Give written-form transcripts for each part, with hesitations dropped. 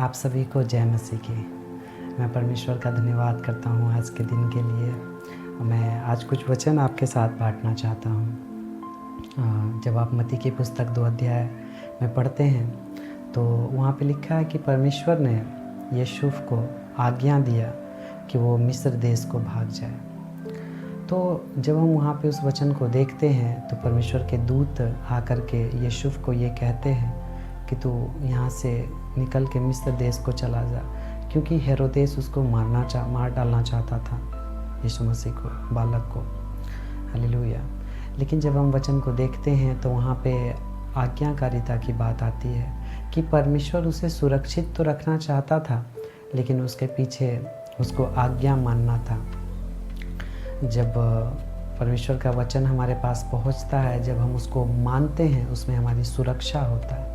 आप सभी को जय मसीह की। मैं परमेश्वर का धन्यवाद करता हूँ आज के दिन के लिए। मैं आज कुछ वचन आपके साथ बांटना चाहता हूँ। जब आप मत्ती की पुस्तक 2 अध्याय में पढ़ते हैं तो वहाँ पे लिखा है कि परमेश्वर ने यूसुफ को आज्ञा दिया कि वो मिस्र देश को भाग जाए। तो जब हम वहाँ पे उस वचन को देखते हैं तो परमेश्वर के दूत आकर के यूसुफ को ये कहते हैं कि तू यहाँ से निकल के मिस्र देश को चला जा, क्योंकि हेरोदेस उसको मार डालना चाहता था, यीशु मसीह को, बालक को। हालेलुया। लेकिन जब हम वचन को देखते हैं तो वहाँ पे आज्ञाकारिता की बात आती है कि परमेश्वर उसे सुरक्षित तो रखना चाहता था, लेकिन उसके पीछे उसको आज्ञा मानना था। जब परमेश्वर का वचन हमारे पास पहुँचता है, जब हम उसको मानते हैं, उसमें हमारी सुरक्षा होता है।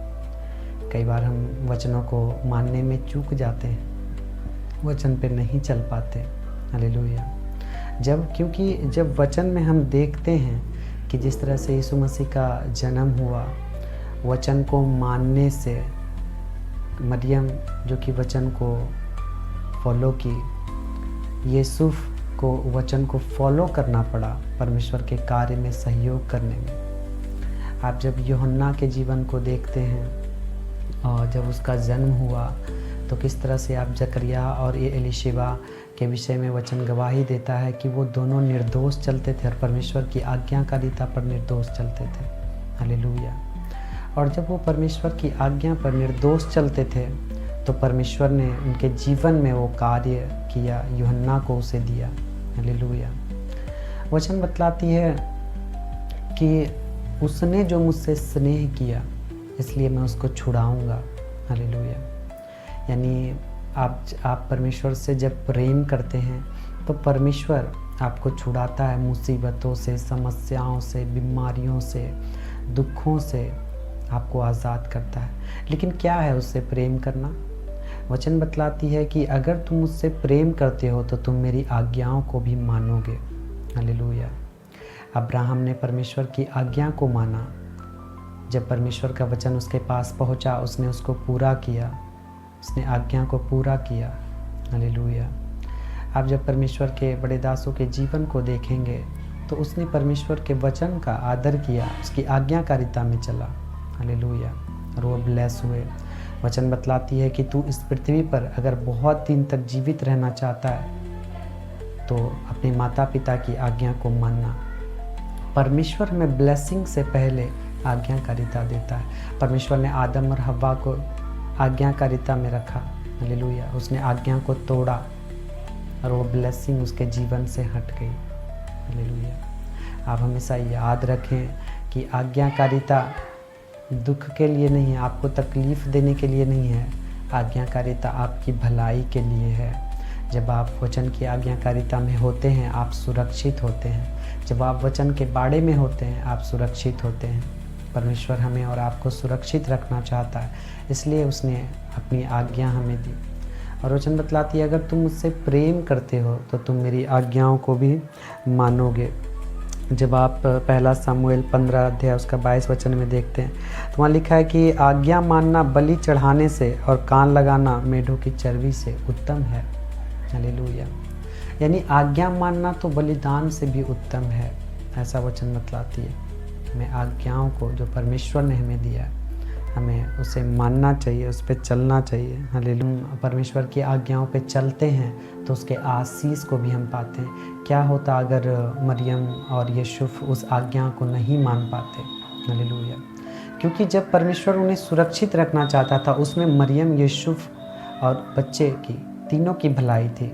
कई बार हम वचनों को मानने में चूक जाते हैं, वचन पे नहीं चल पाते। हालेलुया। क्योंकि जब वचन में हम देखते हैं कि जिस तरह से यीशु मसीह का जन्म हुआ, वचन को मानने से मरियम जो कि वचन को फॉलो की, यूसुफ को वचन को फॉलो करना पड़ा परमेश्वर के कार्य में सहयोग करने में। आप जब यूहन्ना के जीवन को देखते हैं और जब उसका जन्म हुआ तो किस तरह से आप जकरिया और एलीशिबा के विषय में वचन गवाही देता है कि वो दोनों निर्दोष चलते थे और परमेश्वर की आज्ञाकारिता पर निर्दोष चलते थे। हालेलुया। और जब वो परमेश्वर की आज्ञा पर निर्दोष चलते थे तो परमेश्वर ने उनके जीवन में वो कार्य किया, यूहन्ना को उसे दिया। हालेलुया। वचन बतलाती है कि उसने जो मुझसे स्नेह किया इसलिए मैं उसको छुड़ाऊंगा। हालेलुया। यानी आप परमेश्वर से जब प्रेम करते हैं तो परमेश्वर आपको छुड़ाता है मुसीबतों से, समस्याओं से, बीमारियों से, दुखों से आपको आज़ाद करता है। लेकिन क्या है उससे प्रेम करना? वचन बतलाती है कि अगर तुम मुझसे प्रेम करते हो तो तुम मेरी आज्ञाओं को भी मानोगे। हालेलुया। अब्राहम ने परमेश्वर की आज्ञा को माना। जब परमेश्वर का वचन उसके पास पहुंचा, उसने उसको पूरा किया, उसने आज्ञा को पूरा किया। हालेलुया। आप जब परमेश्वर के बड़े दासों के जीवन को देखेंगे तो उसने परमेश्वर के वचन का आदर किया, उसकी आज्ञाकारिता में चला। हालेलुया। और वो ब्लेस हुए। वचन बतलाती है कि तू इस पृथ्वी पर अगर बहुत दिन तक जीवित रहना चाहता है तो अपने माता पिता की आज्ञा को मानना। परमेश्वर में ब्लेसिंग से पहले आज्ञाकारिता देता है। परमेश्वर ने आदम और हव्वा को आज्ञाकारिता में रखा। हालेलुया। उसने आज्ञा को तोड़ा और वो ब्लेसिंग उसके जीवन से हट गई। हालेलुया। आप हमेशा याद रखें कि आज्ञाकारिता दुख के लिए नहीं है, आपको तकलीफ़ देने के लिए नहीं है। आज्ञाकारिता आपकी भलाई के लिए है। जब आप वचन की आज्ञाकारिता में होते हैं आप सुरक्षित होते हैं। जब आप वचन के बाड़े में होते हैं आप सुरक्षित होते हैं। परमेश्वर हमें और आपको सुरक्षित रखना चाहता है, इसलिए उसने अपनी आज्ञा हमें दी। और वचन बतलाती है अगर तुम मुझसे प्रेम करते हो तो तुम मेरी आज्ञाओं को भी मानोगे। जब आप पहला सामुएल 15 अध्याय उसका 22 वचन में देखते हैं तो वहाँ लिखा है कि आज्ञा मानना बलि चढ़ाने से और कान लगाना मेढ़ों की चर्बी से उत्तम है। हालेलुया। यानी आज्ञा मानना तो बलिदान से भी उत्तम है, ऐसा वचन बतलाती है। हमें आज्ञाओं को जो परमेश्वर ने हमें दिया है हमें उसे मानना चाहिए, उस पर चलना चाहिए। हालेलुया। परमेश्वर की आज्ञाओं पे चलते हैं तो उसके आशीष को भी हम पाते हैं। क्या होता अगर मरियम और यूसुफ उस आज्ञा को नहीं मान पाते? हालेलुया। क्योंकि जब परमेश्वर उन्हें सुरक्षित रखना चाहता था उसमें मरियम, यूसुफ और बच्चे की तीनों की भलाई थी।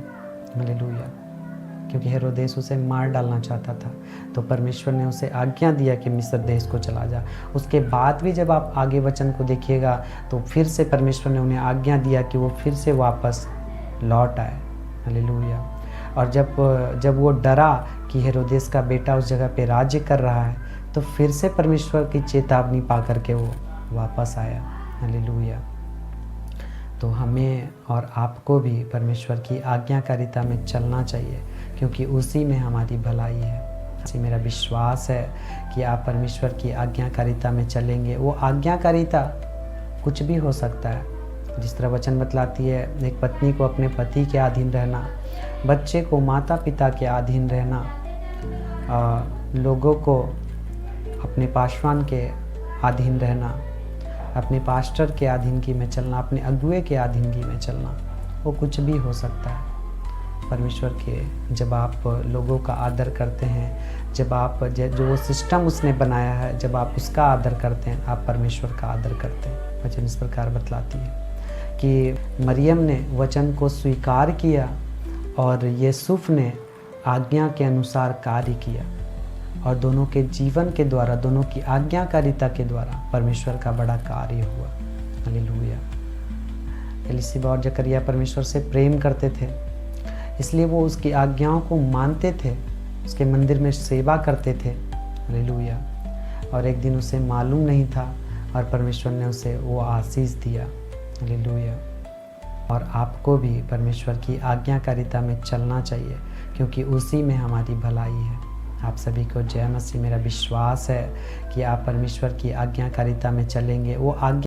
हालेलुया। क्योंकि हेरोदेस उसे मार डालना चाहता था तो परमेश्वर ने उसे आज्ञा दिया कि मिस्र देश को चला जा। उसके बाद भी जब आप आगे वचन को देखिएगा तो फिर से परमेश्वर ने उन्हें आज्ञा दिया कि वो फिर से वापस लौट आए। हालेलुया। और जब वो डरा कि हेरोदेस का बेटा उस जगह पे राज्य कर रहा है तो फिर से परमेश्वर की चेतावनी पा करके वो वापस आया। हालेलुया। तो हमें और आपको भी परमेश्वर की आज्ञाकारिता में चलना चाहिए, क्योंकि उसी में हमारी भलाई है। ऐसी मेरा विश्वास है कि आप परमेश्वर की आज्ञाकारिता में चलेंगे। वो आज्ञाकारिता कुछ भी हो सकता है। जिस तरह वचन बतलाती है, एक पत्नी को अपने पति के अधीन रहना, बच्चे को माता पिता के अधीन रहना, लोगों को अपने पासवान के अधीन रहना, अपने पास्टर के अधीनगी में चलना, अपने अगुए के अधीनगी में चलना, वो कुछ भी हो सकता है। परमेश्वर के जब आप लोगों का आदर करते हैं, जब आप जो वो सिस्टम उसने बनाया है, जब आप उसका आदर करते हैं, आप परमेश्वर का आदर करते हैं। वचन इस प्रकार बतलाती है कि मरियम ने वचन को स्वीकार किया और यूसुफ ने आज्ञा के अनुसार कार्य किया, और दोनों के जीवन के द्वारा, दोनों की आज्ञाकारिता के द्वारा परमेश्वर का बड़ा कार्य हुआ। हालेलुया। एलीशिबा और जकरिया परमेश्वर से प्रेम करते थे, इसलिए वो उसकी आज्ञाओं को मानते थे, उसके मंदिर में सेवा करते थे। हालेलुया। और एक दिन उसे मालूम नहीं था और परमेश्वर ने उसे वो आशीष दिया। हालेलुया। और आपको भी परमेश्वर की आज्ञाकारिता में चलना चाहिए, क्योंकि उसी में हमारी भलाई है। आप सभी को जय मसीह। मेरा विश्वास है कि आप परमेश्वर की आज्ञाकारिता में चलेंगे। वो आज्ञा